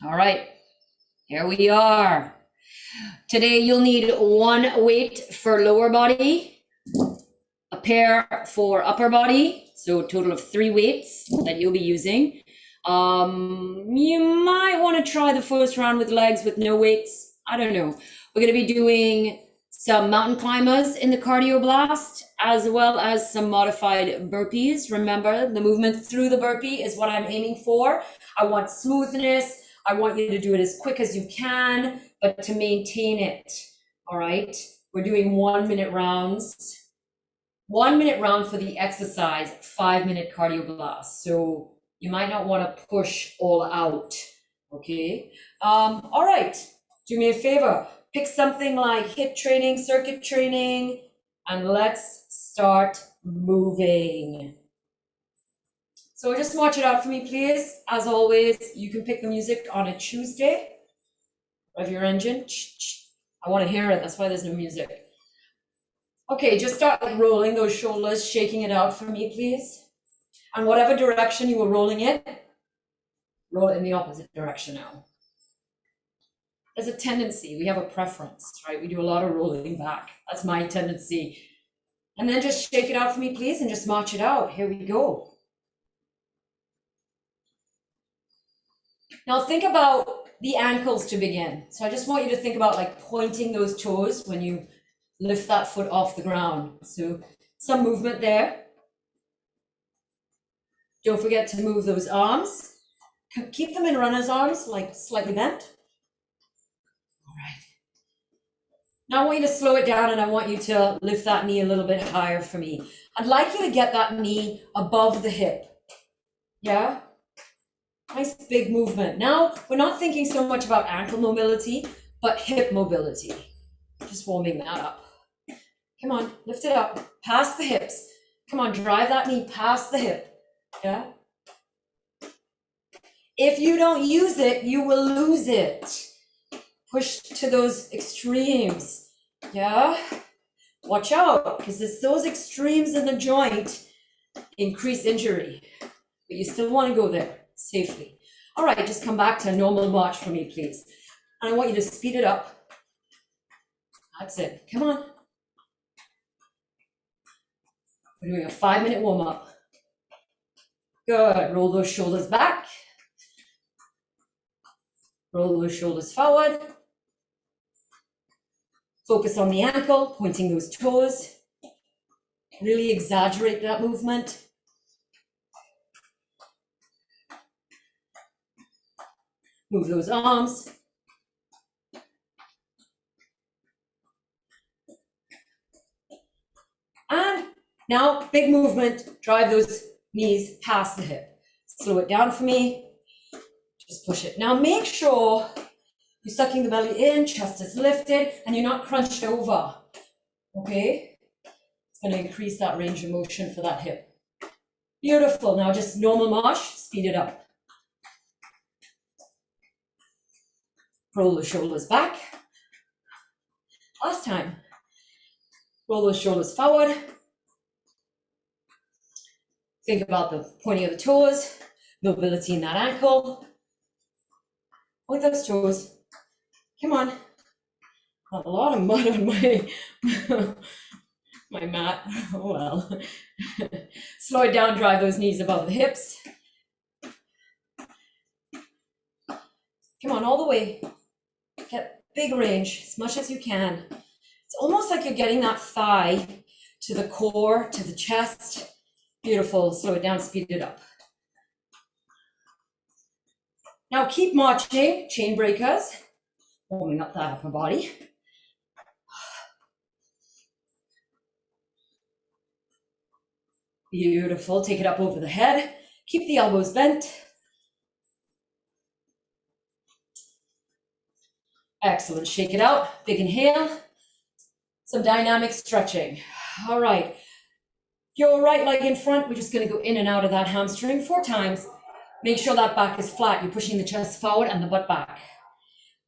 All right, here we are. Today you'll need one weight for lower body, a pair for upper body, so a total of 3 weights that you'll be using. You might want to try the first round with legs with no weights. I don't know. We're going to be doing some mountain climbers in the cardio blast, as well as some modified burpees. Remember, the movement through the burpee is what I'm aiming for. I want smoothness. I want you to do it as quick as you can, but to maintain it. All right. We're doing 1-minute rounds. 1-minute round for the exercise, 5-minute cardio blast. So you might not want to push all out. Okay. All right. Do me a favor. Pick something like HIIT training, circuit training, and let's start moving. So just watch it out for me, please. As always, you can pick the music on a Tuesday. Rev Your Engine. I want to hear it. That's why there's no music. Okay, just start rolling those shoulders, shaking it out for me, please. And whatever direction you were rolling it, roll it in the opposite direction now. There's a tendency, we have a preference, right? We do a lot of rolling back. That's my tendency. And then just shake it out for me, please, and just march it out. Here we go. Now think about the ankles to begin. So I just want you to think about like pointing those toes when you lift that foot off the ground. So some movement there. Don't forget to move those arms. Keep them in runner's arms, like slightly bent. All right. Now I want you to slow it down and I want you to lift that knee a little bit higher for me. I'd like you to get that knee above the hip. Yeah? Nice big movement. Now, we're not thinking so much about ankle mobility, but hip mobility. Just warming that up. Come on, lift it up, past the hips. Come on, drive that knee past the hip. Yeah? If you don't use it, you will lose it. Push to those extremes. Yeah? Watch out, because it's those extremes in the joint increase injury. But you still want to go there safely. All right, just come back to a normal march for me, please. And I want you to speed it up. That's it. Come on. We're doing a 5-minute warm-up. Good. Roll those shoulders back. Roll those shoulders forward. Focus on the ankle, pointing those toes. Really exaggerate that movement. Move those arms. And now, big movement. Drive those knees past the hip. Slow it down for me. Just push it. Now make sure you're sucking the belly in, chest is lifted, and you're not crunched over. Okay? It's going to increase that range of motion for that hip. Beautiful. Now just normal march, speed it up. Roll the shoulders back. Last time. Roll those shoulders forward. Think about the pointing of the toes, mobility in that ankle. Point those toes. Come on. Got a lot of mud on my my mat. Oh well. Slow it down, drive those knees above the hips. Come on, all the way. Get big range, as much as you can. It's almost like you're getting that thigh to the core, to the chest. Beautiful. Slow it down, speed it up. Now keep marching, chain breakers, warming up that upper body. Beautiful. Take it up over the head. Keep the elbows bent. Excellent. Shake it out. Big inhale. Some dynamic stretching. All right. Your right leg in front. We're just going to go in and out of that hamstring 4 times. Make sure that back is flat. You're pushing the chest forward and the butt back.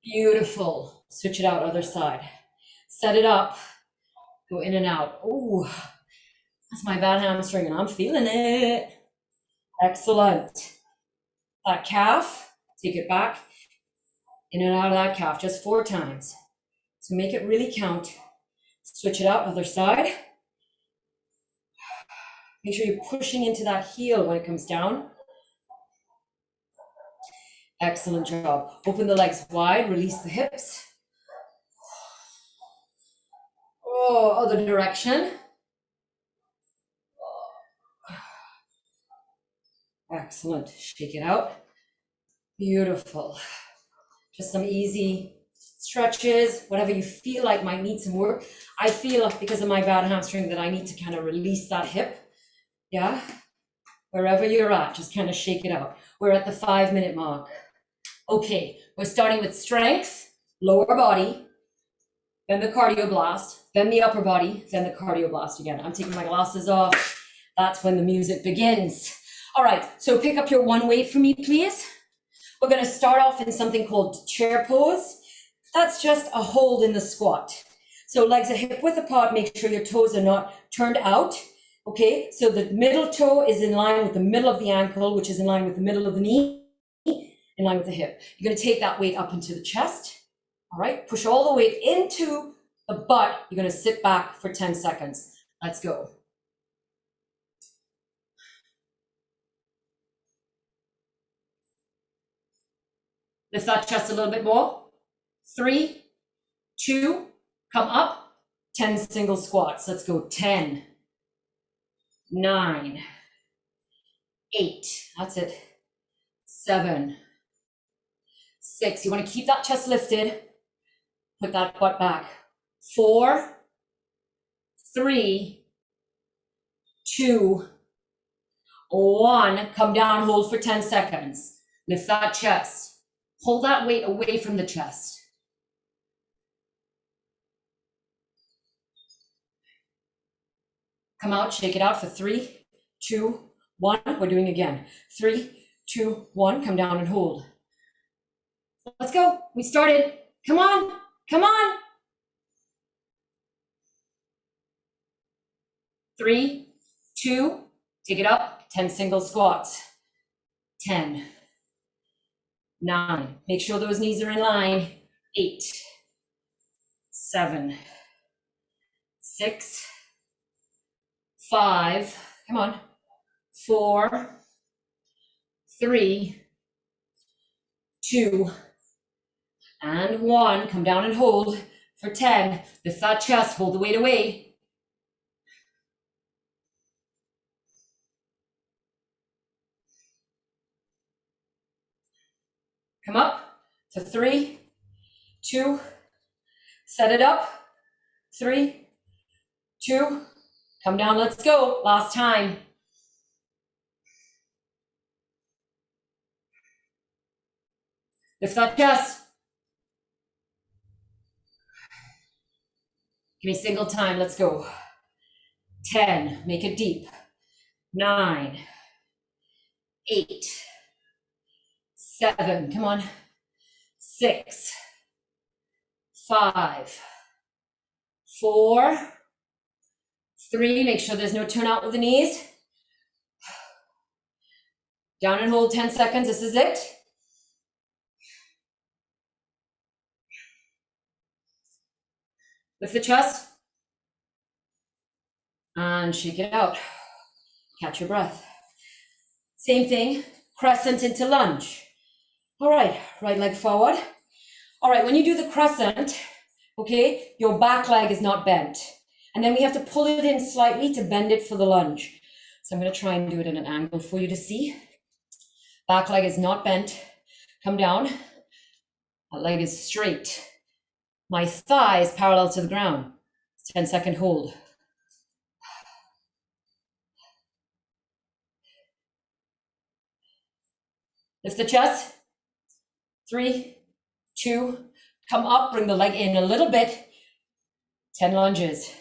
Beautiful. Switch it out, other side. Set it up. Go in and out. Ooh, that's my bad hamstring and I'm feeling it. Excellent. That calf, take it back. In and out of that calf, just 4 times. So make it really count. Switch it out, other side. Make sure you're pushing into that heel when it comes down. Excellent job. Open the legs wide, release the hips. Oh, other direction. Excellent. Shake it out. Beautiful. Just some easy stretches, whatever you feel like might need some work. I feel, because of my bad hamstring, that I need to kind of release that hip. Yeah. Wherever you're at, just kind of shake it out. We're at the 5-minute mark. Okay, we're starting with strength, lower body, then the cardio blast, then the upper body, then the cardio blast again. I'm taking my glasses off. That's when the music begins. All right, so pick up your one weight for me, please. We're going to start off in something called chair pose. That's just a hold in the squat. So legs are hip width apart. Make sure your toes are not turned out. Okay, so the middle toe is in line with the middle of the ankle, which is in line with the middle of the knee, in line with the hip. You're going to take that weight up into the chest. All right, push all the weight into the butt. You're going to sit back for 10 seconds. Let's go. Lift that chest a little bit more. 3, 2, come up. 10 single squats. Let's go. 10, 9, 8. That's it. 7, 6. You want to keep that chest lifted. Put that butt back. 4, 3, 2, 1. Come down, hold for 10 seconds. Lift that chest. Hold that weight away from the chest. Come out, shake it out for 3, 2, 1. We're doing again. 3, 2, 1. Come down and hold. Let's go. We started. Come on. Come on. 3, 2, take it up. 10 single squats. 10, 9. Make sure those knees are in line. 8, 7, 6, 5. Come on. 4, 3, 2, and 1. Come down and hold for 10. Lift that chest. Hold the weight away. Come up for 3, 2, set it up. 3, 2, come down. Let's go. Last time. Lift that chest. Give me a single time. Let's go. 10, make it deep. 9, 8, 7, come on. 6, 5, 4, 3, make sure there's no turnout with the knees. Down and hold 10 seconds, this is it. Lift the chest. And shake it out. Catch your breath. Same thing, crescent into lunge. All right, right leg forward. All right, when you do the crescent, okay, your back leg is not bent. And then we have to pull it in slightly to bend it for the lunge. So I'm going to try and do it at an angle for you to see. Back leg is not bent. Come down. That leg is straight. My thigh is parallel to the ground. 10-second hold. Lift the chest. 3, 2, come up, bring the leg in a little bit. 10 lunges.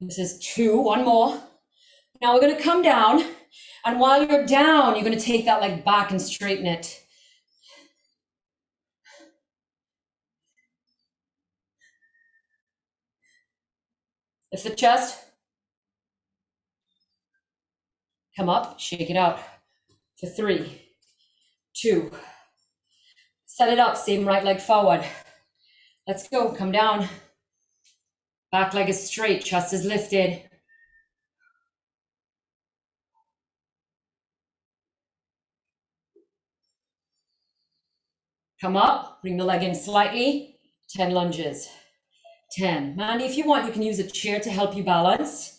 This is 2, one more. Now we're gonna come down, and while you're down, you're gonna take that leg back and straighten it. Lift the chest. Come up, shake it out for 3, 2. Set it up, same right leg forward. Let's go, come down. Back leg is straight, chest is lifted. Come up, bring the leg in slightly. 10 lunges. 10. Mandy, if you want, you can use a chair to help you balance,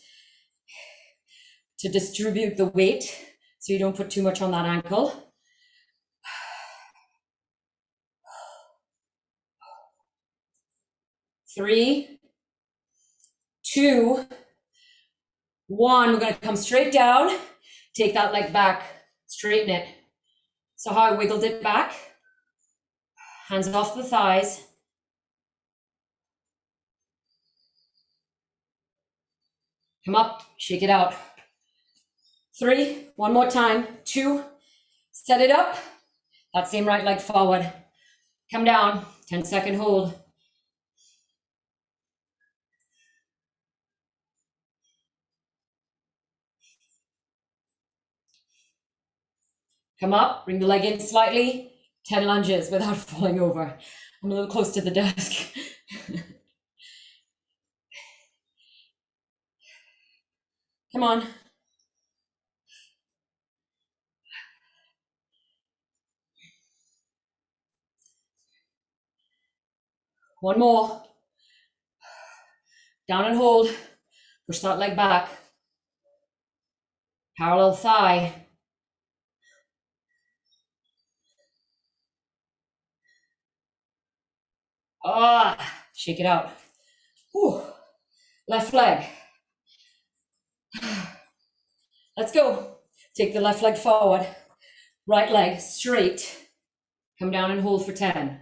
to distribute the weight so you don't put too much on that ankle. 3, 2, 1. We're going to come straight down. Take that leg back, straighten it. So how I wiggled it back. Hands off the thighs. Come up, shake it out. 3, one more time. 2, set it up. That same right leg forward. Come down, 10-second hold. Come up, bring the leg in slightly. 10 lunges without falling over. I'm a little close to the desk. Come on. One more. Down and hold. Push that leg back. Parallel thigh. Shake it out. Whew. Left leg. Let's go. Take the left leg forward. Right leg straight. Come down and hold for 10.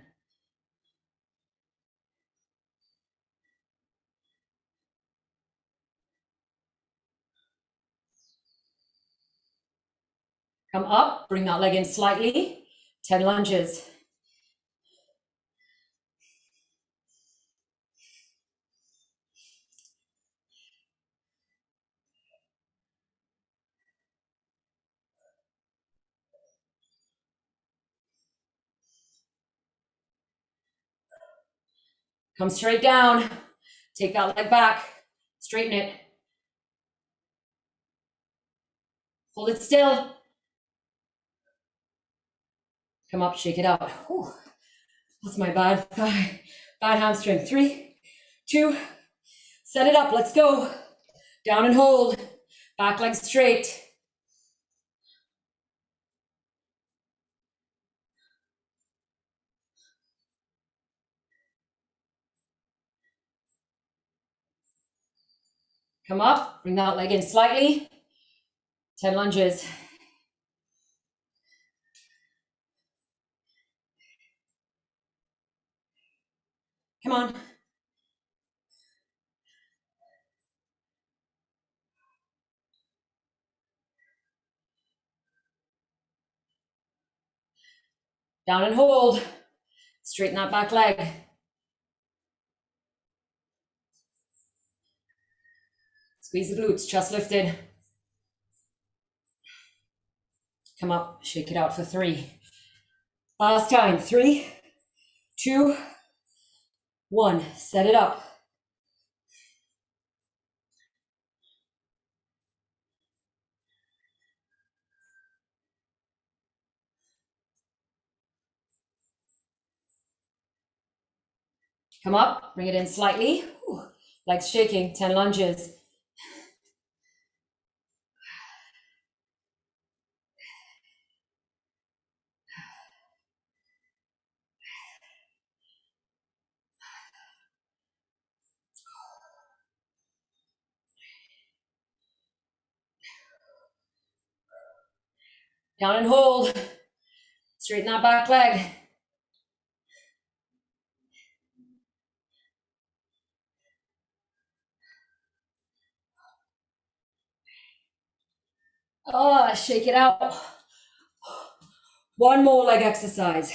Come up, bring that leg in slightly. 10 lunges. Come straight down. Take that leg back. Straighten it. Hold it still. Come up, shake it out. Whew. That's my bad hamstring. 3, 2, set it up. Let's go. Down and hold. Back leg straight. Come up, bring that leg in slightly. 10 lunges. Come on. Down and hold. Straighten that back leg. Squeeze the glutes, chest lifted. Come up, shake it out for 3. Last time. 3, 2, 1. Set it up. Come up, bring it in slightly. Ooh, legs shaking, 10 lunges. Down and hold. Straighten that back leg. Shake it out. One more leg exercise.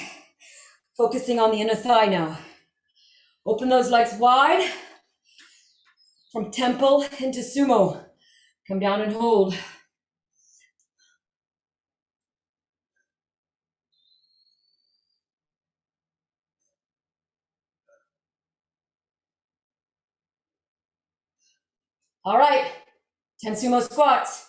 Focusing on the inner thigh now. Open those legs wide. From temple into sumo. Come down and hold. All right, 10 sumo squats.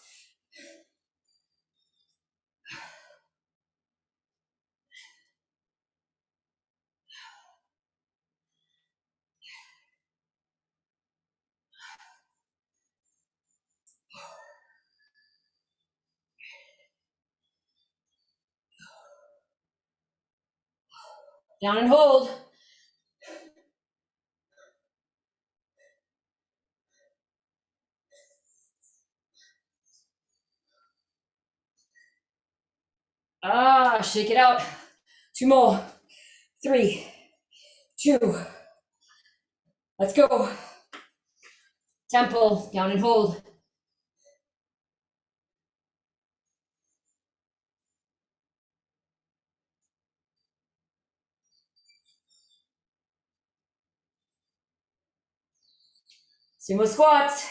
Down and hold. Shake it out. 2 more. 3, 2. Let's go. Temple, down and hold. Sumo squats.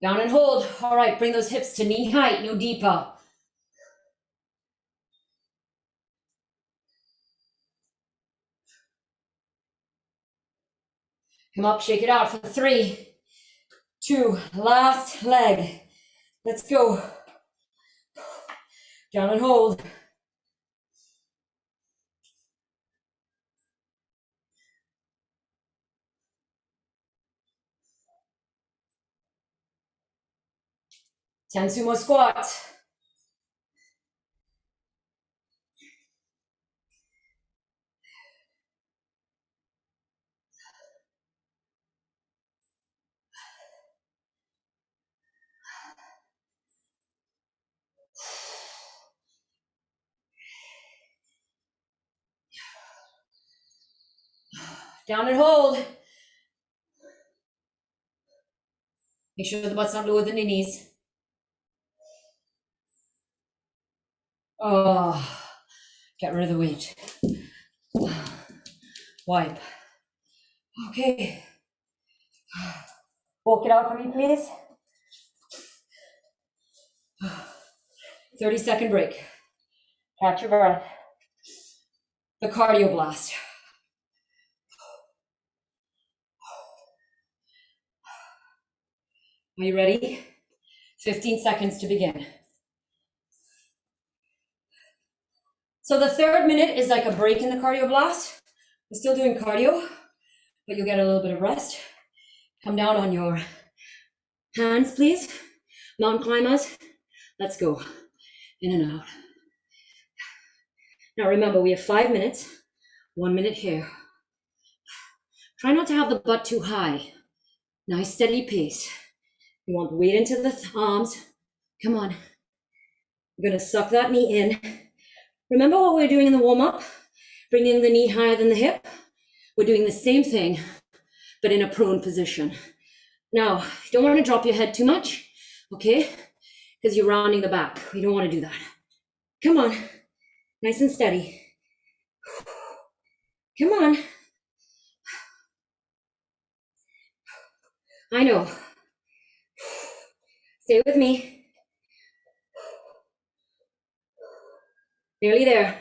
Down and hold. All right, bring those hips to knee height, no deeper. Come up, shake it out for 3, 2, last leg. Let's go. Down and hold. Ten sumo squats. Down and hold. Make sure the butt's not lower than the knees. Oh, get rid of the weight. Wipe. Okay. Walk it out for me, please. 30-second break. Catch your breath. The cardio blast. Are you ready? 15 seconds to begin. So the 3rd minute is like a break in the cardio blast. We're still doing cardio, but you'll get a little bit of rest. Come down on your hands, please. Mountain climbers. Let's go. In and out. Now remember, we have 5 minutes. 1 minute here. Try not to have the butt too high. Nice steady pace. You want weight into the arms. Come on. You're gonna suck that knee in. Remember what we were doing in the warm-up? Bringing the knee higher than the hip. We're doing the same thing, but in a prone position. Now, you don't want to drop your head too much, okay? Because you're rounding the back. We don't want to do that. Come on. Nice and steady. Come on. I know. Stay with me. Nearly there.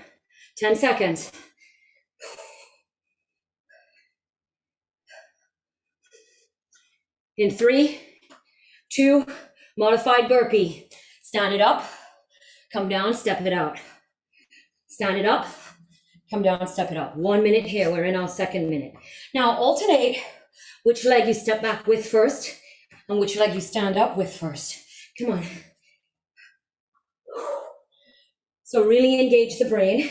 10 seconds. In 3, 2, modified burpee. Stand it up, come down, step it out. Stand it up, come down, step it up. 1 minute here, we're in our 2nd minute. Now alternate which leg you step back with first and which leg you stand up with first. Come on. So really engage the brain.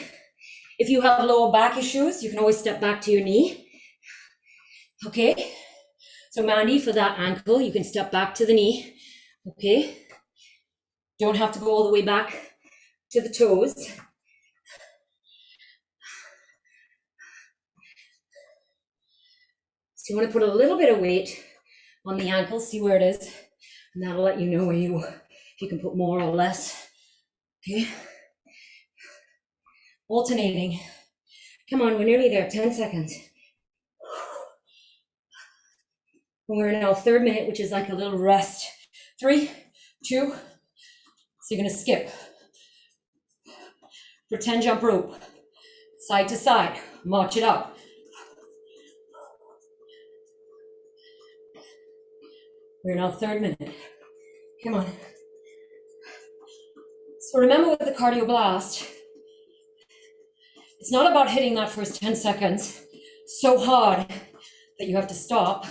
If you have lower back issues, you can always step back to your knee. Okay. So Mandy, for that ankle, you can step back to the knee. Okay. Don't have to go all the way back to the toes. So you want to put a little bit of weight on the ankles, see where it is, and that'll let you know if you can put more or less. Okay. Alternating. Come on, we're nearly there, 10 seconds. We're now 3rd minute, which is like a little rest. 3, 2, so you're gonna skip. Pretend jump rope, side to side, march it up. We're now 3rd minute. Come on. So remember with the cardio blast, it's not about hitting that first 10 seconds so hard that you have to stop.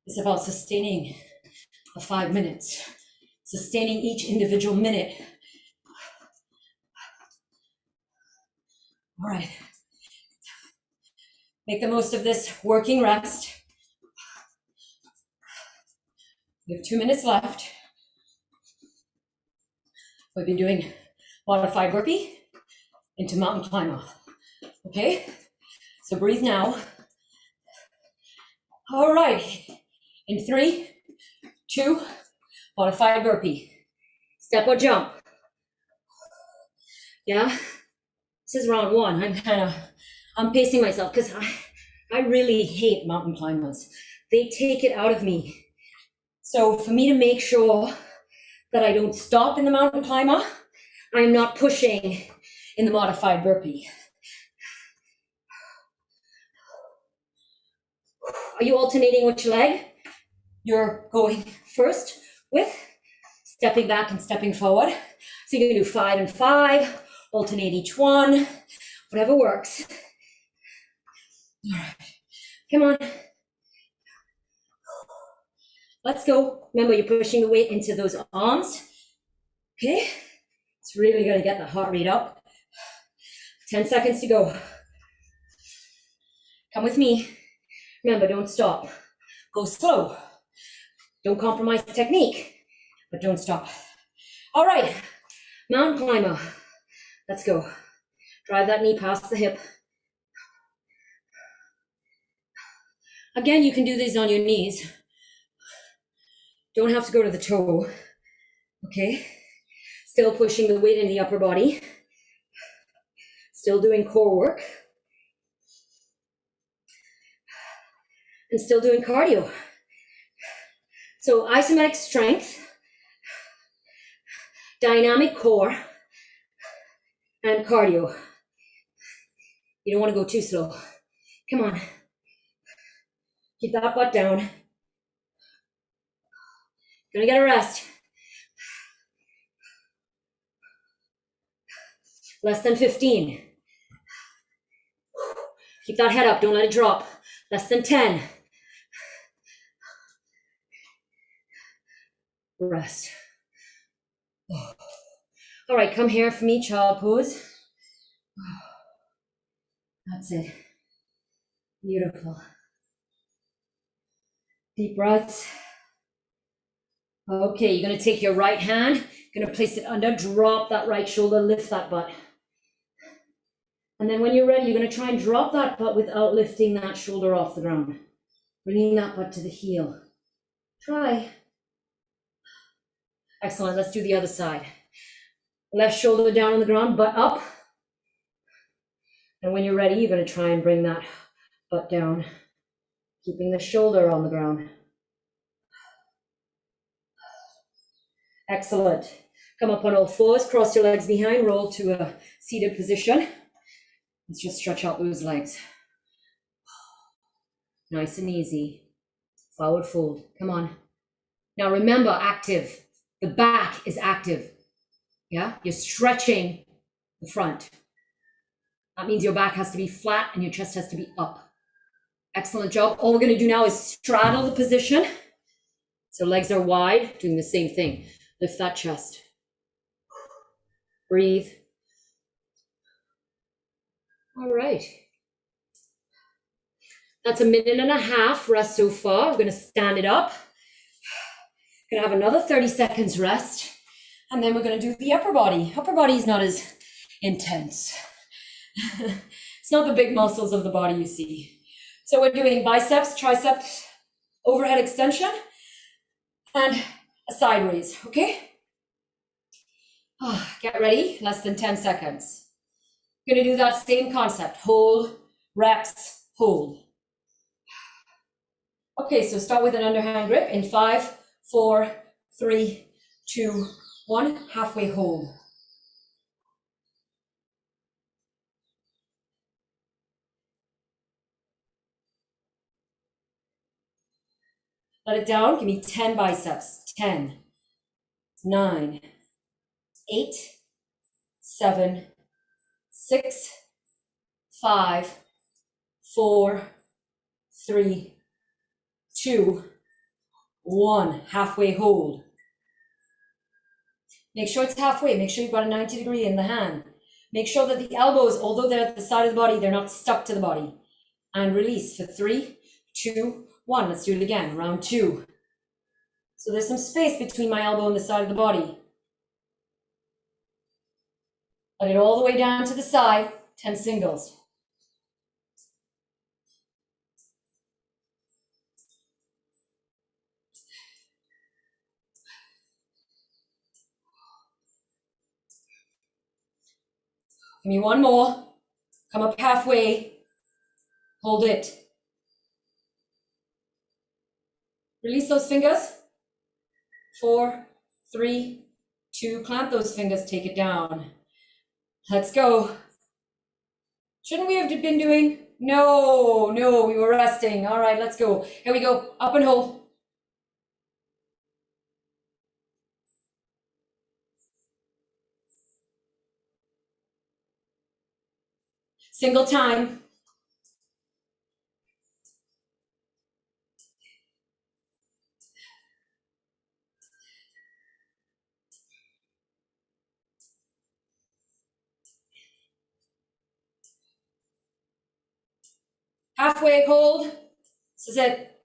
It's about sustaining the 5 minutes, sustaining each individual minute. All right. Make the most of this working rest. We have 2 minutes left. We've been doing modified burpee into mountain climber. Okay? So breathe now. All right. In 3, 2, modified burpee. Step or jump. Yeah? This is round 1. I'm pacing myself because I really hate mountain climbers. They take it out of me. So for me to make sure that I don't stop in the mountain climber, I'm not pushing in the modified burpee. Are you alternating which leg? You're going first with stepping back and stepping forward. So you can do 5 and 5, alternate each one, whatever works. All right, come on. Let's go. Remember, you're pushing the weight into those arms. Okay, it's really gonna get the heart rate up. 10 seconds to go. Come with me. Remember, don't stop. Go slow. Don't compromise the technique, but don't stop. All right, mountain climber. Let's go. Drive that knee past the hip. Again, you can do these on your knees. Don't have to go to the toe. Okay? Still pushing the weight in the upper body. Still doing core work. And still doing cardio. So isometric strength, dynamic core, and cardio. You don't want to go too slow. Come on. Keep that butt down. Gonna get a rest. Less than 15. Keep that head up, don't let it drop. Less than 10. Rest. All right, come here for me, child pose. That's it. Beautiful. Deep breaths. Okay, you're gonna take your right hand, gonna place it under, drop that right shoulder, lift that butt. And then when you're ready, you're gonna try and drop that butt without lifting that shoulder off the ground. Bringing that butt to the heel. Try. Excellent, let's do the other side. Left shoulder down on the ground, butt up. And when you're ready, you're gonna try and bring that butt down, keeping the shoulder on the ground. Excellent. Come up on all fours, cross your legs behind, roll to a seated position. Let's just stretch out those legs. Nice and easy. Forward fold, come on. Now remember, active. The back is active. Yeah, you're stretching the front. That means your back has to be flat and your chest has to be up. Excellent job. All we're gonna do now is straddle the position. So legs are wide, doing the same thing. Lift that chest. Breathe. All right. That's a minute and a half rest so far. We're gonna stand it up. Gonna have another 30 seconds rest. And then we're gonna do the upper body. Upper body is not as intense. It's not the big muscles of the body you see. So we're doing biceps, triceps, overhead extension, and a side raise, okay? Get ready, less than 10 seconds. You're gonna do that same concept, hold, reps, hold. Okay, so start with an underhand grip in 5, 4, 3, 2, 1, halfway hold. Let it down, give me 10 biceps, 10, 9, 8, 7, 6, 5, 4, 3, 2, 1, halfway hold. Make sure it's halfway, make sure you've got a 90 degree in the hand. Make sure that the elbows, although they're at the side of the body, they're not stuck to the body. And release for 3, 2, 1. Let's do it again, round 2. So there's some space between my elbow and the side of the body. Let it all the way down to the side, 10 singles. Give me one more. Come up halfway. Hold it. Release those fingers. 4, 3, 2. Clamp those fingers. Take it down. Let's go. Shouldn't we have been doing? No, we were resting. All right, let's go. Here we go. Up and hold. Single time. Halfway hold. This is it.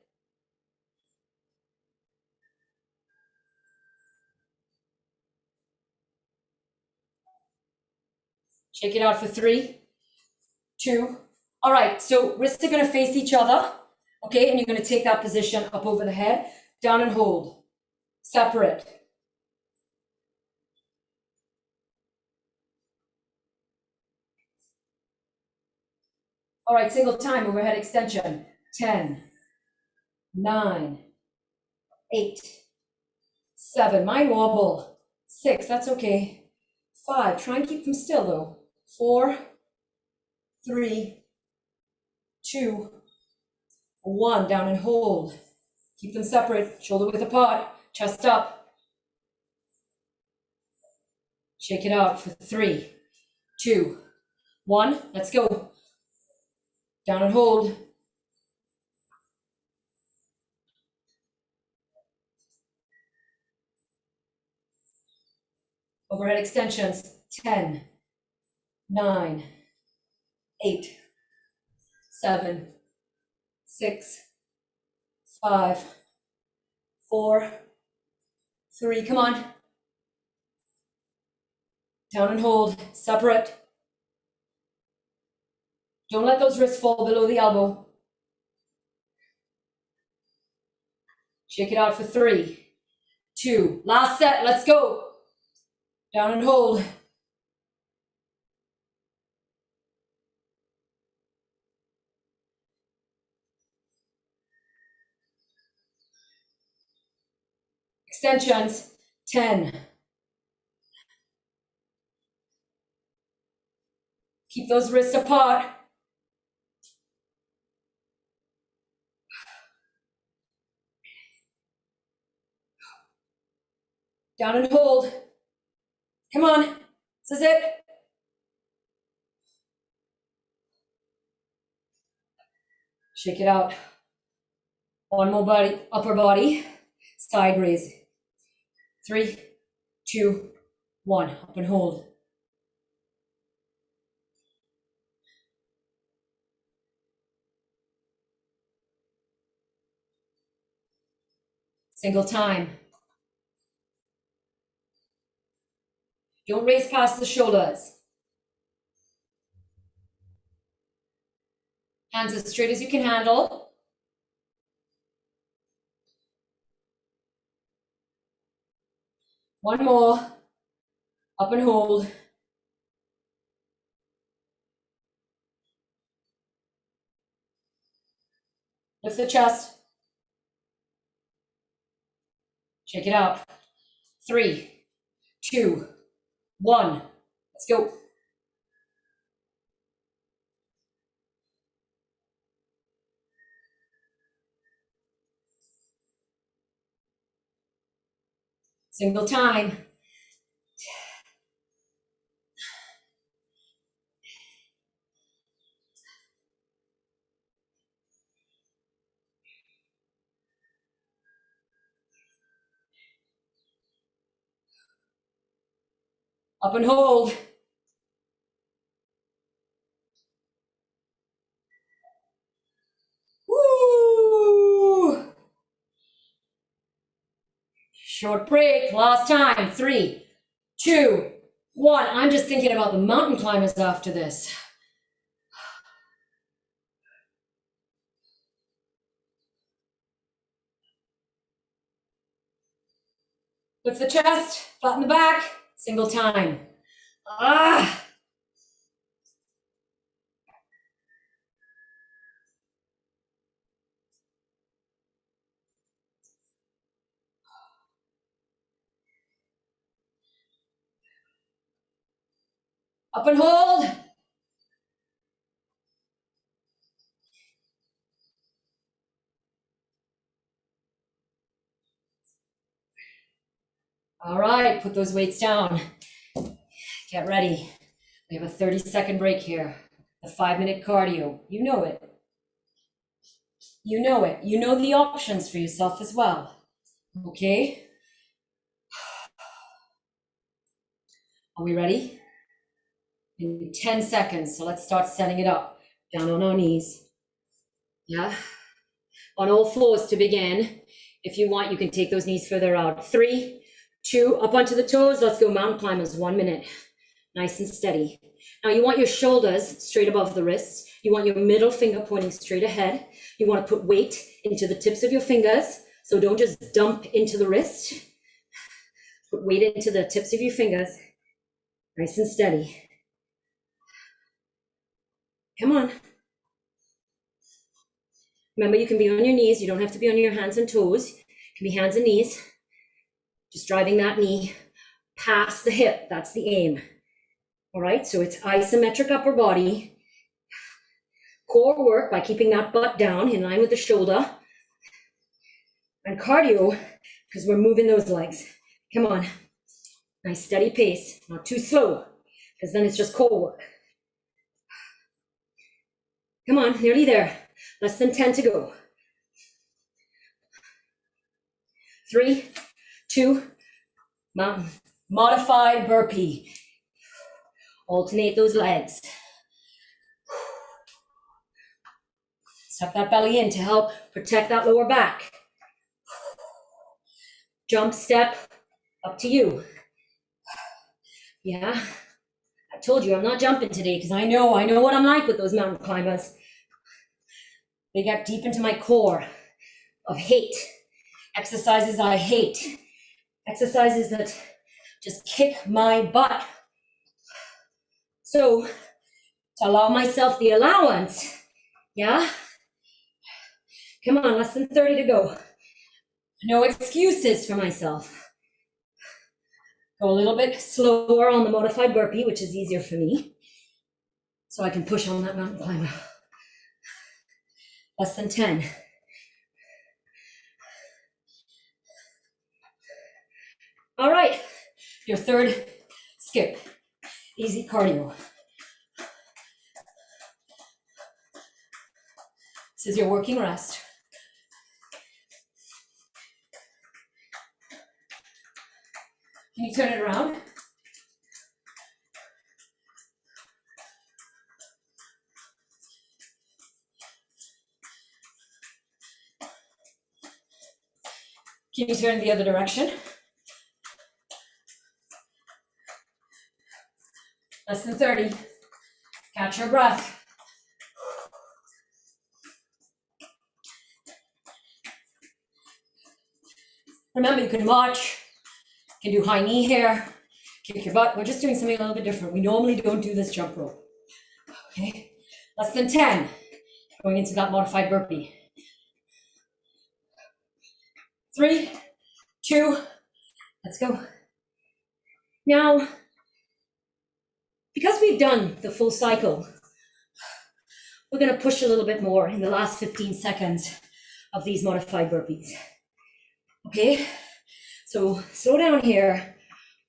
Shake it out for 3, 2. All right, so wrists are going to face each other. Okay, and you're going to take that position up over the head, down and hold. Separate. All right, single time, overhead extension. 10, 9, 8, 7. Mine wobble. 6, that's okay. 5, try and keep them still though. 4, 3, 2, 1. Down and hold. Keep them separate, shoulder width apart, chest up. Shake it out for 3, 2, 1. Let's go. Down and hold. Overhead extensions. 10, 9, 8, 7, 6, 5, 4, 3. Come on. Down and hold. Separate. Don't let those wrists fall below the elbow. Shake it out for 3, 2. Last set. Let's go. Down and hold. Extensions. 10. Keep those wrists apart. Down and hold. Come on. This is it. Shake it out. One more body, upper body, side raise. 3, 2, 1. Up and hold. Single time. Don't raise past the shoulders. Hands as straight as you can handle. One more. Up and hold. Lift the chest. Shake it out. 3, 2, 1. Let's go. Single time. Up and hold. Woo! Short break, last time. 3, 2, 1. I'm just thinking about the mountain climbers after this. Lift the chest, flatten the back, single time. Ah! Up and hold. All right, put those weights down. Get ready. We have a 30-second break here. The 5-minute cardio. You know it. You know it. You know the options for yourself as well. Okay? Are we ready? In 10 seconds, so let's start setting it up. Down on our knees. Yeah? On all fours to begin. If you want, you can take those knees further out. 3, 2, up onto the toes. Let's go mountain climbers, 1 minute. Nice and steady. Now you want your shoulders straight above the wrists. You want your middle finger pointing straight ahead. You want to put weight into the tips of your fingers. So don't just dump into the wrist. Put weight into the tips of your fingers. Nice and steady. Come on. Remember, you can be on your knees. You don't have to be on your hands and toes. You can be hands and knees. Just driving that knee past the hip. That's the aim. All right, so it's isometric upper body. Core work by keeping that butt down in line with the shoulder. And cardio, because we're moving those legs. Come on. Nice steady pace, not too slow, because then it's just core work. Come on, nearly there. Less than 10 to go. 3, 2, mountain. Modified burpee. Alternate those legs. Suck that belly in to help protect that lower back. Jump, step, up to you. Yeah, I told you I'm not jumping today because I know what I'm like with those mountain climbers. They get deep into my core of hate. Exercises I hate. Exercises that just kick my butt. So, to allow myself the allowance, yeah? Come on, less than 30 to go. No excuses for myself. Go a little bit slower on the modified burpee, which is easier for me, so I can push on that mountain climber. Less than 10. All right, your third skip. Easy cardio. This is your working rest. Can you turn it around? Can you turn the other direction? Less than 30. Catch your breath. Remember, you can march, you can do high knee here, kick your butt. We're just doing something a little bit different. We normally don't do this jump rope. Okay, less than 10, going into that modified burpee. 3, 2, let's go. Now, because we've done the full cycle, we're going to push a little bit more in the last 15 seconds of these modified burpees. Okay, so slow down here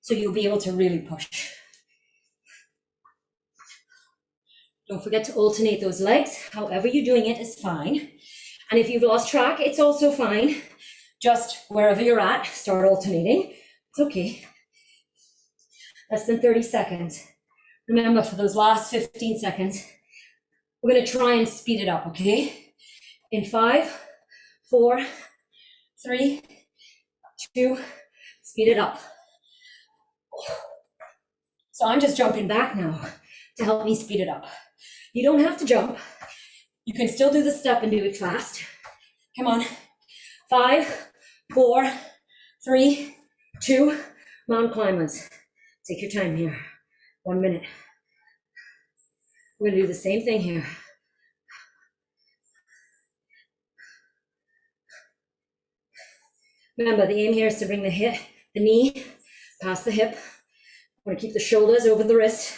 so you'll be able to really push. Don't forget to alternate those legs. However you're doing it is fine. And if you've lost track, it's also fine. Just wherever you're at, start alternating. It's okay. Less than 30 seconds. Remember, for those last 15 seconds, we're going to try and speed it up, okay? In 5, 4, 3, 2, speed it up. So I'm just jumping back now to help me speed it up. You don't have to jump. You can still do the step and do it fast. Come on. 5, 4, 3, 2, mountain climbers. Take your time here. 1 minute. We're going to do the same thing here. Remember, the aim here is to bring the knee past the hip. I want to keep the shoulders over the wrist.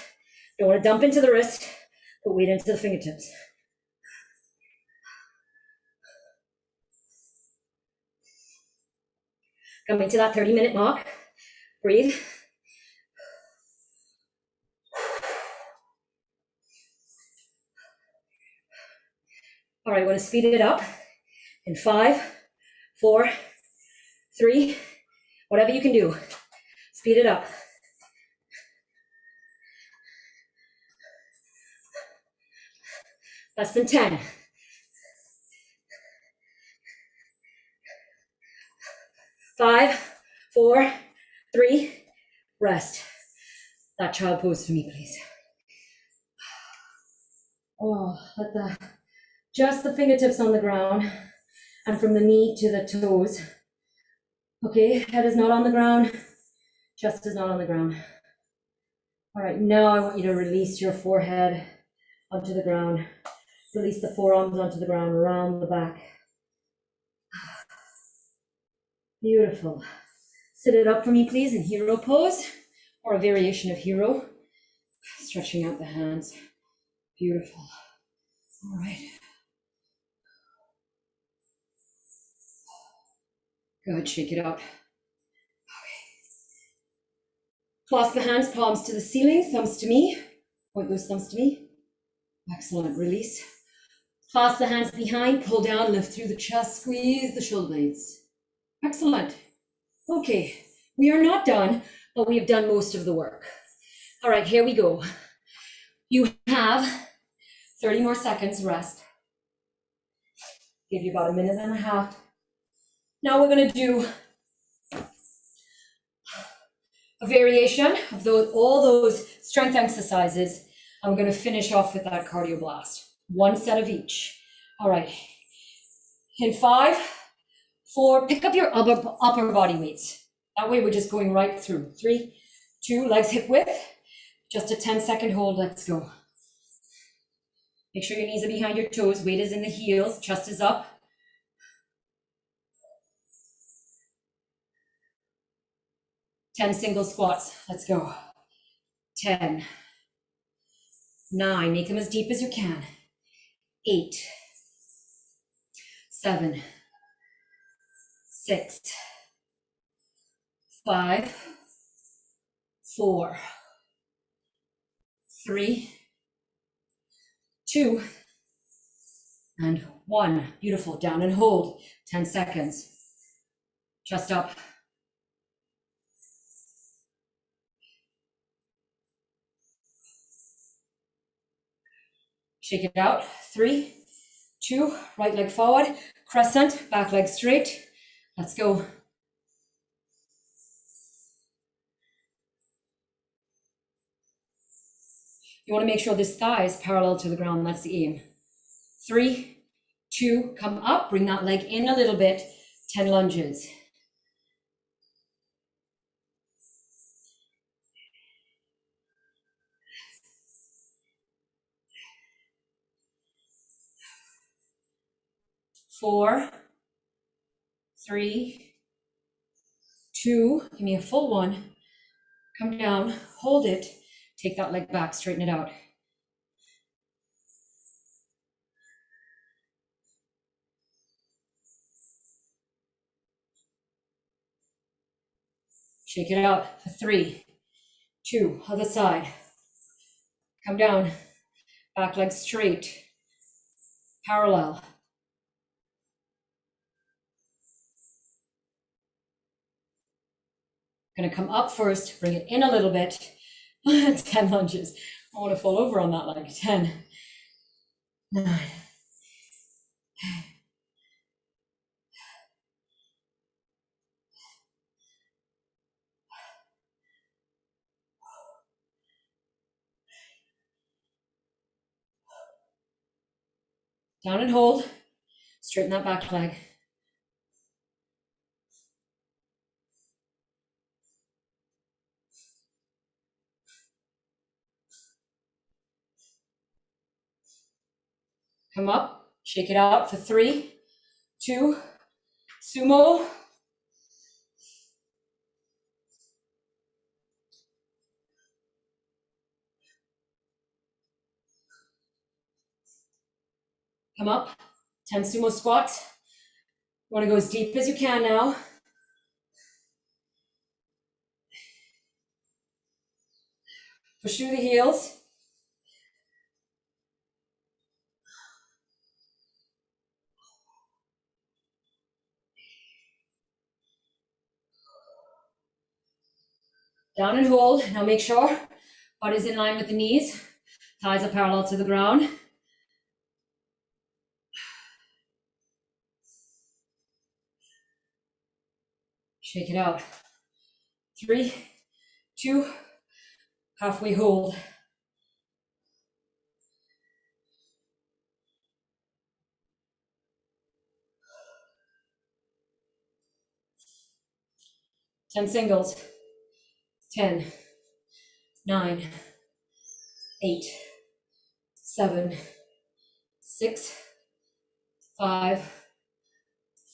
Don't want to dump into the wrist, but weight into the fingertips. Coming to that 30-minute mark. Breathe. All right, we're going to speed it up in 5, 4, 3, whatever you can do. Speed it up. Less than 10. 5, 4, 3, rest. That child pose for me, please. Oh, just the fingertips on the ground and from the knee to the toes. Okay, head is not on the ground, chest is not on the ground. All right, now I want you to release your forehead onto the ground. Release the forearms onto the ground, around the back. Beautiful. Sit it up for me, please, in hero pose, or a variation of hero. Stretching out the hands. Beautiful. All right. Good, shake it out. Okay. Clasp the hands, palms to the ceiling, thumbs to me. Point those thumbs to me. Excellent, release. Clasp the hands behind, pull down, lift through the chest, squeeze the shoulder blades. Excellent. Okay, we are not done, but we have done most of the work. All right, here we go. You have 30 more seconds rest. Give you about 1.5 minutes. Now we're going to do a variation of all those strength exercises, and we're going to finish off with that cardio blast. 1 set of each. All right. In 5, 4, pick up your upper body weights. That way we're just going right through. 3, 2, legs hip width. Just a 10-second hold. Let's go. Make sure your knees are behind your toes. Weight is in the heels. Chest is up. 10 single squats. Let's go. 10, 9, make them as deep as you can. 8, 7, 6, 5, 4, 3, 2, and 1. Beautiful. Down and hold. 10 seconds. Chest up. Shake it out. 3, 2, right leg forward. Crescent, back leg straight. Let's go. You want to make sure this thigh is parallel to the ground. That's the aim. 3, 2, come up. Bring that leg in a little bit. 10 lunges. 4, 3, 2, give me a full one. Come down, hold it, take that leg back, straighten it out. Shake it out for 3, 2, other side. Come down, back leg straight, parallel. Gonna come up first, bring it in a little bit. 10 lunges. I want to fall over on that leg. 10, 9, down and hold. Straighten that back leg. Come up, shake it out for 3, 2, sumo. Come up, 10 sumo squats. You want to go as deep as you can now. Push through the heels. Down and hold. Now make sure butt is in line with the knees. Thighs are parallel to the ground. Shake it out. 3, 2, halfway hold. Ten singles. 10, 9, 8, 7, 6, 5,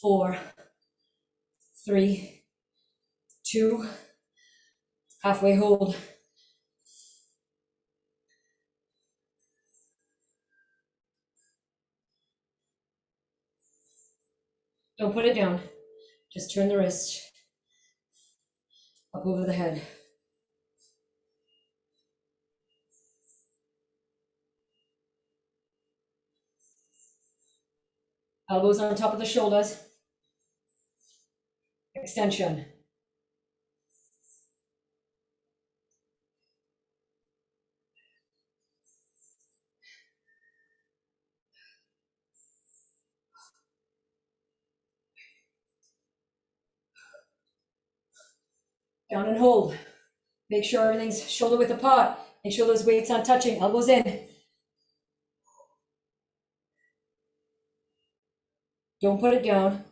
4, 3, 2, halfway hold. Don't put it down. Just turn the wrist up over the head. Elbows on top of the shoulders. Extension. Down and hold. Make sure everything's shoulder width apart. Make sure those weights aren't touching. Elbows in. Don't put it down.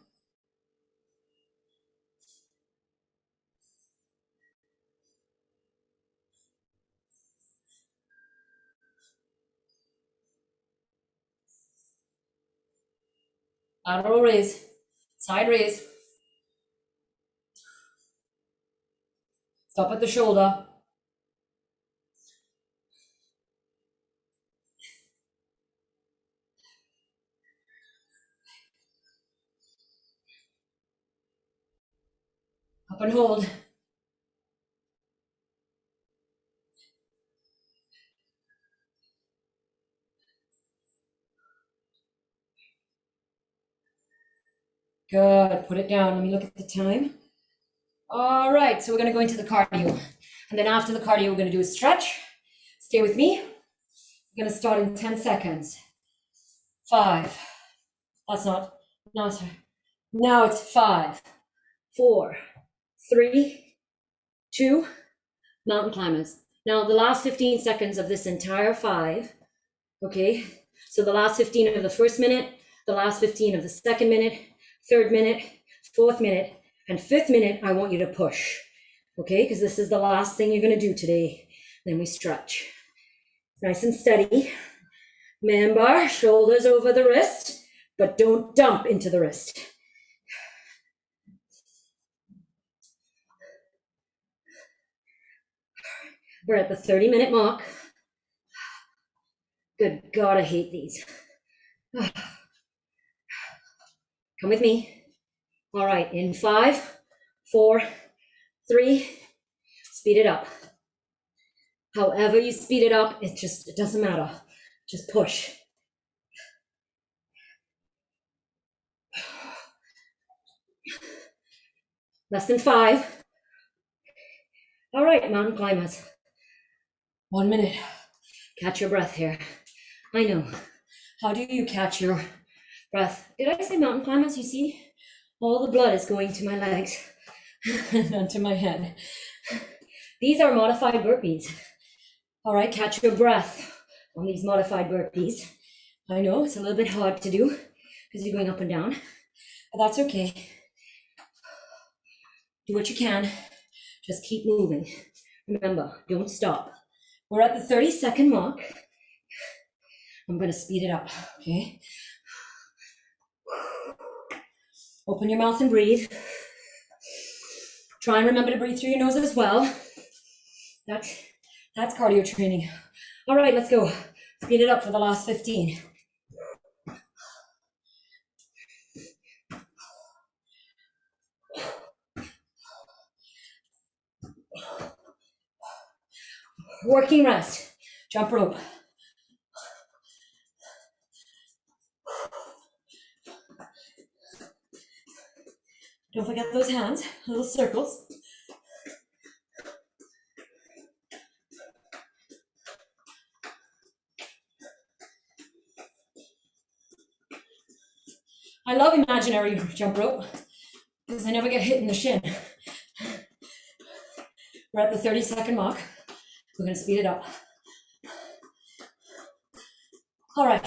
Lateral raise. Side raise. Stop at the shoulder. Up and hold. Good. Put it down. Let me look at the time. All right. So we're going to go into the cardio. And then after the cardio, we're going to do a stretch. Stay with me. We're going to start in 10 seconds. 5. That's not. No, sorry. Now it's 5, 4, 3, 2, mountain climbers. Now the last 15 seconds of this entire 5, okay? So the last 15 of the first minute, the last 15 of the second minute, third minute, fourth minute, and fifth minute, I want you to push, okay? Because this is the last thing you're gonna do today. Then we stretch. Nice and steady. Man bar, shoulders over the wrist. but don't dump into the wrist. We're at the 30-minute mark. Good God, I hate these. Come with me. All right, in 5, 4, 3, speed it up. However you speed it up, it doesn't matter. Just push. Less than 5. All right, mountain climbers. 1 minute. Catch your breath here. I know. How do you catch your breath? Did I say mountain climbers? You see? All the blood is going to my legs and then to my head. These are modified burpees. All right, catch your breath on these modified burpees. I know it's a little bit hard to do because you're going up and down, but that's okay. Do what you can. Just keep moving. Remember, don't stop. We're at the 30-second mark. I'm going to speed it up, okay? Open your mouth and breathe. Try and remember to breathe through your nose as well. That's cardio training. All right, let's go. Speed it up for the last 15. Working rest. Jump rope. Don't forget those hands, little circles. I love imaginary jump rope because I never get hit in the shin. We're at the 30-second mark. We're going to speed it up. All right,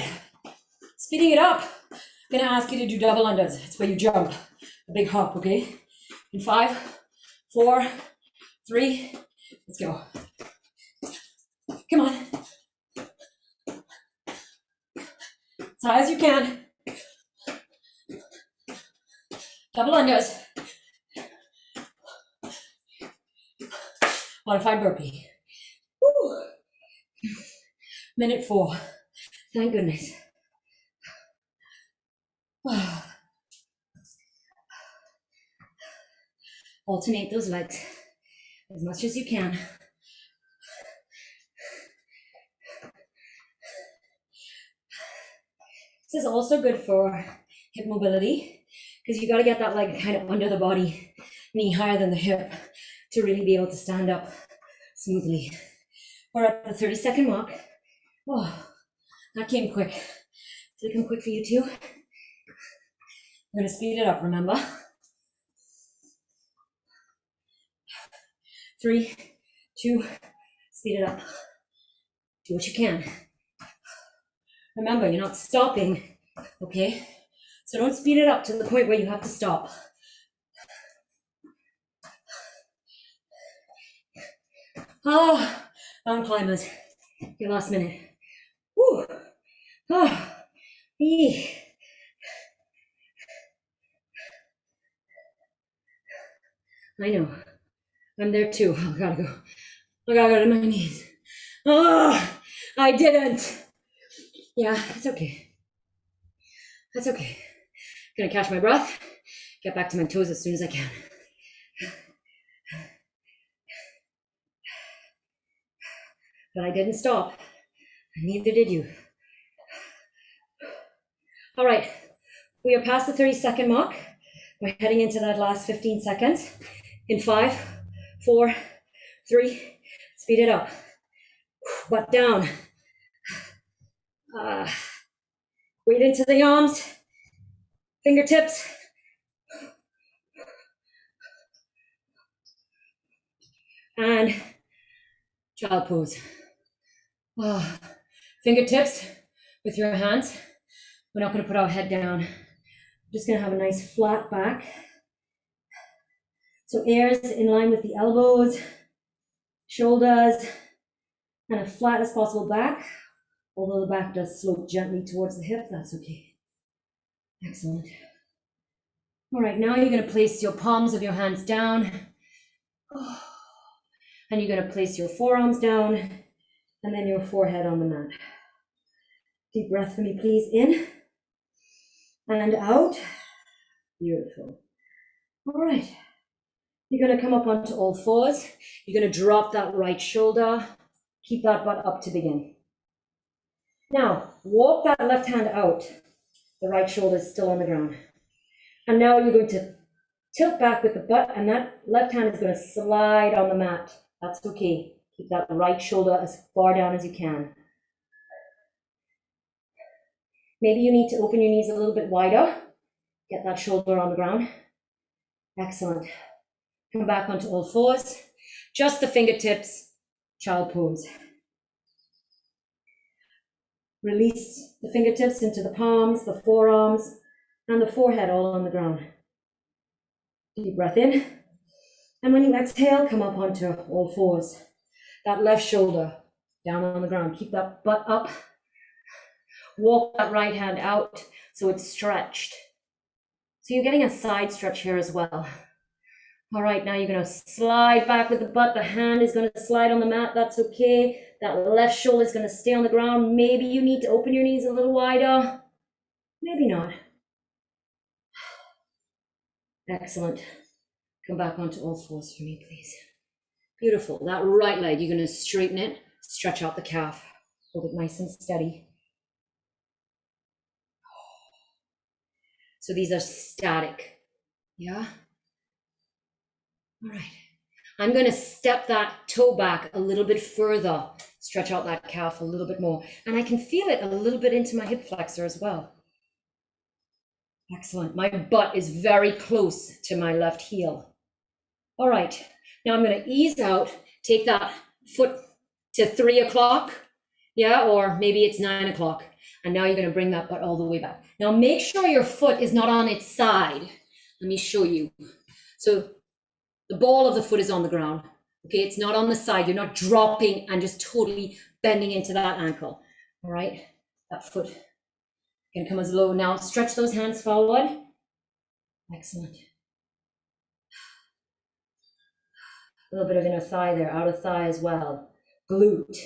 speeding it up. I'm going to ask you to do double unders. It's where you jump, a big hop, okay? In 5, 4, 3, let's go. Come on. As high as you can. Double unders. Modified burpee. Woo. Minute 4. Thank goodness. Alternate those legs as much as you can. This is also good for hip mobility because you got to get that leg kind of under the body, knee higher than the hip to really be able to stand up smoothly. We're at the 30-second mark. Oh, that came quick. Did it come quick for you too? We're going to speed it up, remember? 3, 2, speed it up. Do what you can. Remember, you're not stopping, okay? So don't speed it up to the point where you have to stop. Oh, mountain climbers, your last minute. Woo. Oh, eee. I know, I'm there too. I gotta go to my knees. Oh, I didn't. Yeah, it's okay. That's okay. Gonna catch my breath, get back to my toes as soon as I can. But I didn't stop, and neither did you. All right, we are past the 30-second mark. We're heading into that last 15 seconds. In 5, 4, 3, speed it up. Butt down. Weight into the arms, fingertips. And child pose. Oh, fingertips with your hands. We're not going to put our head down. We're just going to have a nice flat back. So ears in line with the elbows, shoulders, and as flat as possible back. Although the back does slope gently towards the hip, that's okay. Excellent. All right, now you're going to place your palms of your hands down. And you're going to place your forearms down and then your forehead on the mat. Deep breath for me, please. In and out. Beautiful. All right. You're going to come up onto all fours. You're going to drop that right shoulder. Keep that butt up to begin. Now, walk that left hand out. The right shoulder is still on the ground. And now you're going to tilt back with the butt, and that left hand is going to slide on the mat. That's okay. Keep that right shoulder as far down as you can. Maybe you need to open your knees a little bit wider. Get that shoulder on the ground. Excellent. Come back onto all fours. Just the fingertips, child pose. Release the fingertips into the palms, the forearms, and the forehead all on the ground. Deep breath in. And when you exhale, come up onto all fours. That left shoulder down on the ground. Keep that butt up. Walk that right hand out so it's stretched. So you're getting a side stretch here as well. All right, now you're going to slide back with the butt. The hand is going to slide on the mat. That's okay. That left shoulder is going to stay on the ground. Maybe you need to open your knees a little wider. Maybe not. Excellent. Come back onto all fours for me, please. Beautiful. That right leg, you're going to straighten it, stretch out the calf. Hold it nice and steady. So these are static. Yeah? All right. I'm going to step that toe back a little bit further, stretch out that calf a little bit more. And I can feel it a little bit into my hip flexor as well. Excellent. My butt is very close to my left heel. All right. Now I'm going to ease out, take that foot to 3 o'clock. Yeah, or maybe it's 9 o'clock. And now you're going to bring that butt all the way back. Now make sure your foot is not on its side. Let me show you. So the ball of the foot is on the ground. Okay, it's not on the side. You're not dropping and just totally bending into that ankle. All right, that foot can come as low. Now stretch those hands forward. Excellent. A little bit of inner thigh there, outer thigh as well. Glute.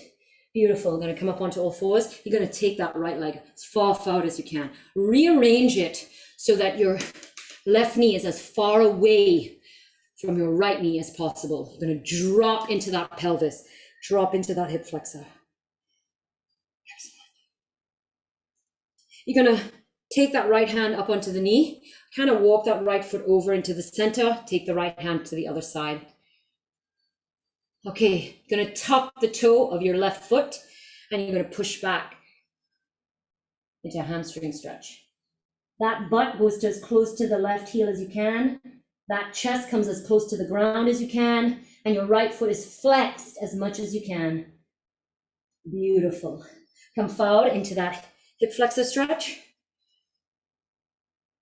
Beautiful. Going to come up onto all fours. You're going to take that right leg as far forward as you can. Rearrange it so that your left knee is as far away from your right knee as possible. You're going to drop into that pelvis, drop into that hip flexor. Excellent. You're going to take that right hand up onto the knee, kind of walk that right foot over into the center, take the right hand to the other side. Okay, you're going to tuck the toe of your left foot and you're going to push back into a hamstring stretch. That butt goes to as close to the left heel as you can. That chest comes as close to the ground as you can, and your right foot is flexed as much as you can. Beautiful. Come forward into that hip flexor stretch.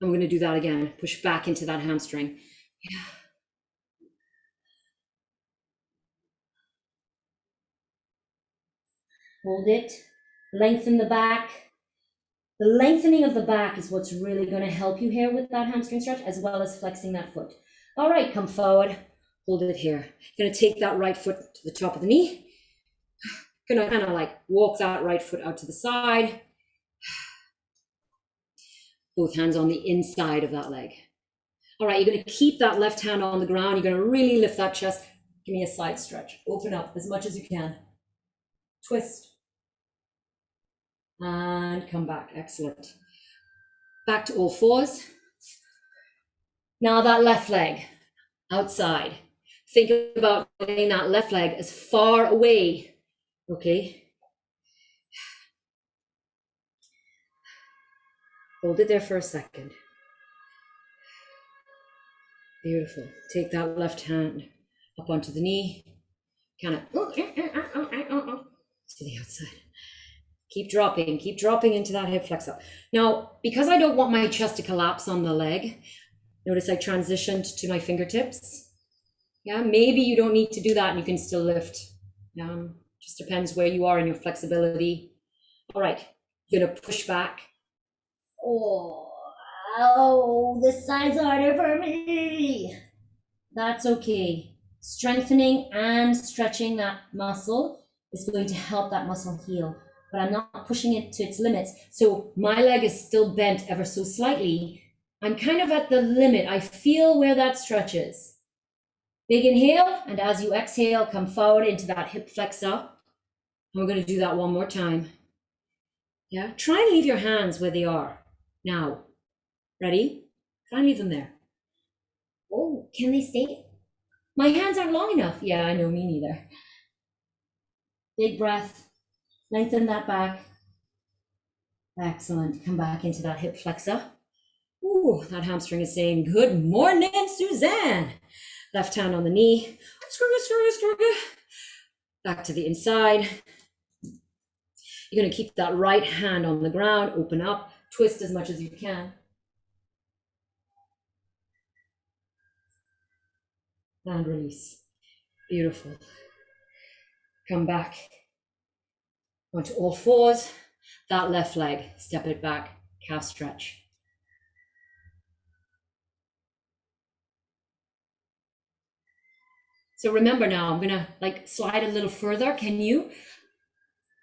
I'm going to do that again. Push back into that hamstring. Yeah. Hold it. Lengthen the back. The lengthening of the back is what's really going to help you here with that hamstring stretch, as well as flexing that foot. All right, come forward. Hold it here. You're going to take that right foot to the top of the knee. Going to kind of like walk that right foot out to the side. Both hands on the inside of that leg. All right, you're going to keep that left hand on the ground. You're going to really lift that chest. Give me a side stretch. Open up as much as you can. Twist. And come back. Excellent. Back to all fours. Now that left leg outside. Think about getting that left leg as far away. Okay. Hold it there for a second. Beautiful. Take that left hand up onto the knee. Kind of to the outside. Keep dropping into that hip flexor. Now, because I don't want my chest to collapse on the leg, notice I transitioned to my fingertips. Yeah, maybe you don't need to do that and you can still lift. Just depends where you are in your flexibility. All right, you're gonna push back. Oh, Oh, this side's harder for me. That's okay. Strengthening and stretching that muscle is going to help that muscle heal, but I'm not pushing it to its limits. So my leg is still bent ever so slightly. I'm kind of at the limit. I feel where that stretches. Big inhale, and as you exhale, come forward into that hip flexor. And we're going to do that one more time. Yeah, try and leave your hands where they are. Now, ready? Try and leave them there. Oh, can they stay? My hands aren't long enough. Yeah, I know, me neither. Big breath, lengthen that back. Excellent, come back into that hip flexor. Ooh, that hamstring is saying, good morning, Suzanne. Left hand on the knee, back to the inside. You're gonna keep that right hand on the ground, open up, twist as much as you can. And release, beautiful. Come back onto all fours, that left leg, step it back, calf stretch. So remember now, I'm gonna like slide a little further. Can you?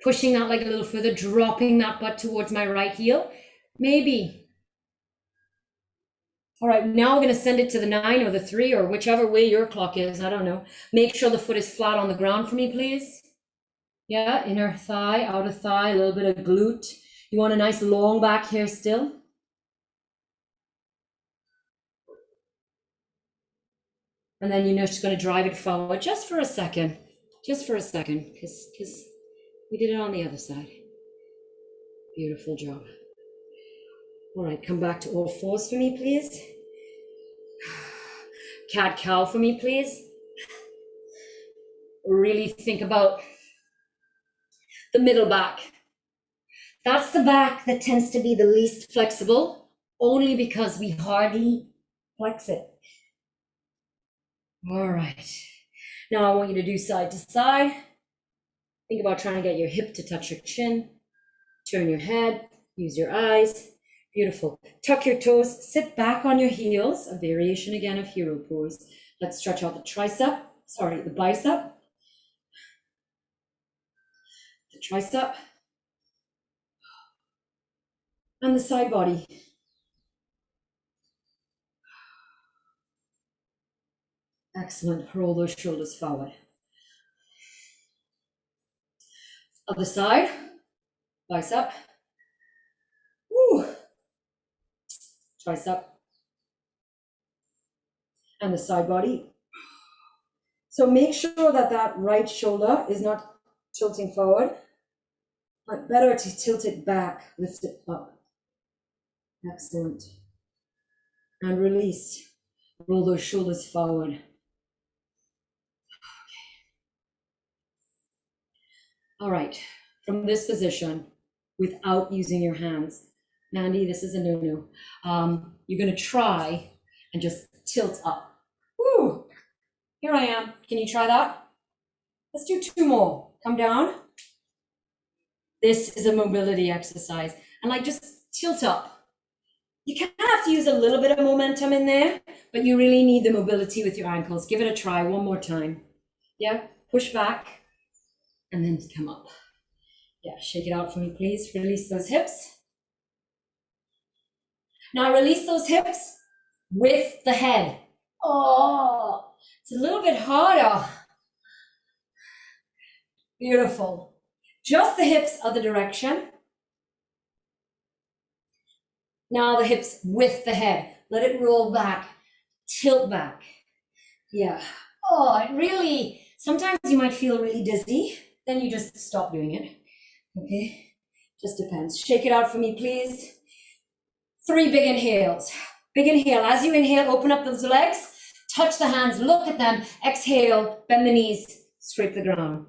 Pushing that leg a little further, dropping that butt towards my right heel. Maybe. All right, now we're gonna send it to the 9 or the 3 or whichever way your clock is, I don't know. Make sure the foot is flat on the ground for me, please. Yeah, inner thigh, outer thigh, a little bit of glute. You want a nice long back here still. And then you're just gonna drive it forward just for a second, because we did it on the other side. Beautiful job. All right, come back to all fours for me, please. Cat cow for me, please. Really think about the middle back. That's the back that tends to be the least flexible, only because we hardly flex it. All right. Now I want you to do side to side. Think about trying to get your hip to touch your chin. Turn your head, use your eyes. Beautiful. Tuck your toes, sit back on your heels, a variation again of hero pose. Let's stretch out the bicep. The tricep. And the side body. Excellent. Roll those shoulders forward. Other side. Bicep. Woo. Tricep. And the side body. So make sure that that right shoulder is not tilting forward, but better to tilt it back, lift it up. Excellent. And release. Roll those shoulders forward. Okay. All right, from this position, without using your hands, Mandy, this is a no-no. You're gonna try and just tilt up. Woo! Here I am. Can you try that? Let's do 2 more. Come down. This is a mobility exercise. And like just tilt up. You kind of have to use a little bit of momentum in there, but you really need the mobility with your ankles. Give it a try one more time. Yeah, push back and then come up. Yeah, shake it out for me, please. Release those hips. Now release those hips with the head. Oh, it's a little bit harder. Beautiful. Just the hips other direction. Now the hips with the head. Let it roll back, tilt back. Yeah. Oh, it really, sometimes you might feel really dizzy. Then you just stop doing it. Okay, just depends. Shake it out for me, please. 3 big inhales. Big inhale. As you inhale, open up those legs, touch the hands, look at them. Exhale, bend the knees, scrape the ground.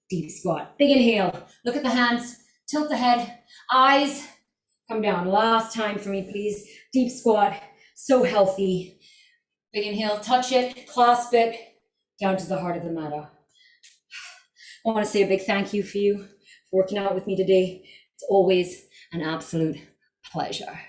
Deep squat. Big inhale. Look at the hands, tilt the head, eyes, come down. Last time for me, please. Deep squat. So healthy. Big inhale, touch it, clasp it, down to the heart of the matter. I want to say a big thank you for you for working out with me today. It's always an absolute pleasure.